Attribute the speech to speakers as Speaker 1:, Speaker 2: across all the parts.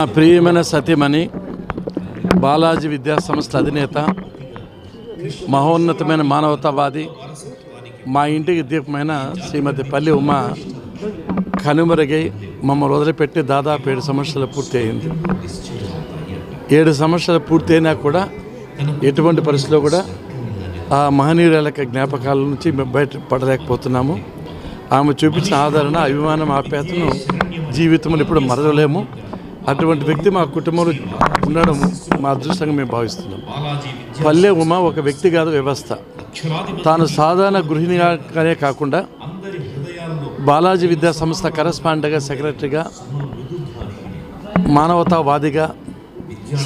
Speaker 1: ప్రియమైన సతీమణి బాలాజీ విద్యా సంస్థ అధినేత, మహోన్నతమైన మానవతావాది, మా ఇంటికి దీపమైన శ్రీమతి పల్లి ఉమ కనుమరుగై మమ్మల్ని వదిలిపెట్టి దాదాపు 7 సంవత్సరాలు పూర్తి అయింది. 7 సంవత్సరాలు పూర్తయినా కూడా ఎటువంటి పరిస్థితిలో కూడా ఆ మహనీయురాల జ్ఞాపకాల నుంచి మేము బయట పడలేకపోతున్నాము. ఆమె చూపించిన ఆదరణ, అభిమానం, ఆప్యాయతను జీవితంలో ఇప్పుడు మరవలేము. అటువంటి వ్యక్తి మా కుటుంబంలో ఉండడం మా అదృష్టంగా మేము భావిస్తున్నాం. పల్లె ఉమ ఒక వ్యక్తి కాదు, వ్యవస్థ. తాను సాధారణ గృహిణిగానే కాకుండా బాలాజీ విద్యా సంస్థ కరెస్పాండెంట్గా, సెక్రటరీగా, మానవతావాదిగా,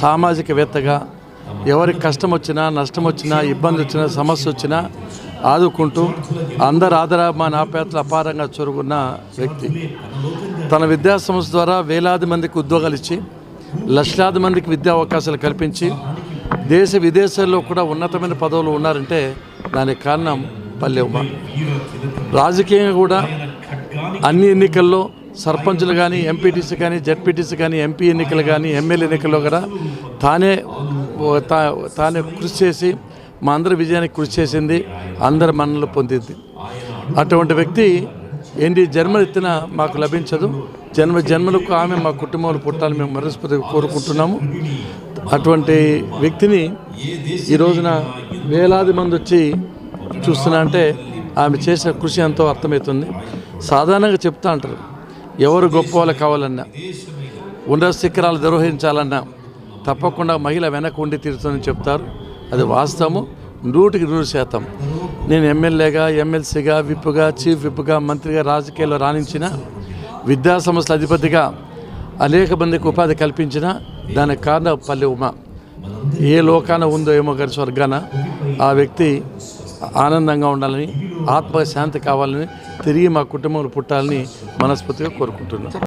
Speaker 1: సామాజికవేత్తగా, ఎవరికి కష్టం వచ్చినా, నష్టం వచ్చినా, ఇబ్బంది వచ్చినా, సమస్య వచ్చినా ఆదుకుంటూ అందరు ఆదరాభిమాన ఆప్యాయతలు అపారంగా చొరుగున్న వ్యక్తి. తన విద్యా సంస్థ ద్వారా వేలాది మందికి ఉద్యోగాలు ఇచ్చి, లక్షలాది మందికి విద్యా అవకాశాలు కల్పించి, దేశ విదేశాల్లో కూడా ఉన్నతమైన పదవులు ఉన్నారంటే దానికి కారణం పల్లె ఉమ. రాజకీయంగా కూడా అన్ని ఎన్నికల్లో సర్పంచులు కానీ, ఎంపీటీసీ కానీ, జెడ్పీటీసీ కానీ, ఎంపీ ఎన్నికలు కానీ, ఎమ్మెల్యే ఎన్నికల్లో కూడా తానే కృషి చేసి మా అందరి విజయానికి కృషి చేసింది, అందరి మన్ననలు పొందింది. అటువంటి వ్యక్తి జన్మనెత్తిన మాకు లభించదు. జన్మలకు ఆమె మా కుటుంబంలో పుట్టాలని మేము మనస్ఫూర్తిగా కోరుకుంటున్నాము. అటువంటి వ్యక్తిని ఈ రోజున వేలాది మంది వచ్చి చూస్తున్నా అంటే ఆమె చేసిన కృషి ఎంతో అర్థమవుతుంది. సాధారణంగా చెప్తా అంటారు, ఎవరు గొప్ప వాళ్ళు కావాలన్నా, ఉన్నత శిఖరాలు నిర్వహించాలన్నా తప్పకుండా మహిళ వెనక ఉండి తీరుతుందని చెప్తారు. అది వాస్తవము, 100% నేను ఎమ్మెల్యేగా, ఎమ్మెల్సీగా, విప్గా, చీఫ్ విప్గా, మంత్రిగా రాజకీయాల్లో రాణించిన, విద్యా సంస్థల అధిపతిగా అనేక మందికి ఉపాధి కల్పించిన దానికి కారణం పల్లె ఉమ. ఏ లోకాన ఉందో ఏమో కానీ స్వర్గాన ఆ వ్యక్తి ఆనందంగా ఉండాలని, ఆత్మశాంతి కావాలని, తిరిగి మా కుటుంబంలో పుట్టాలని మనస్ఫూర్తిగా కోరుకుంటున్నాను.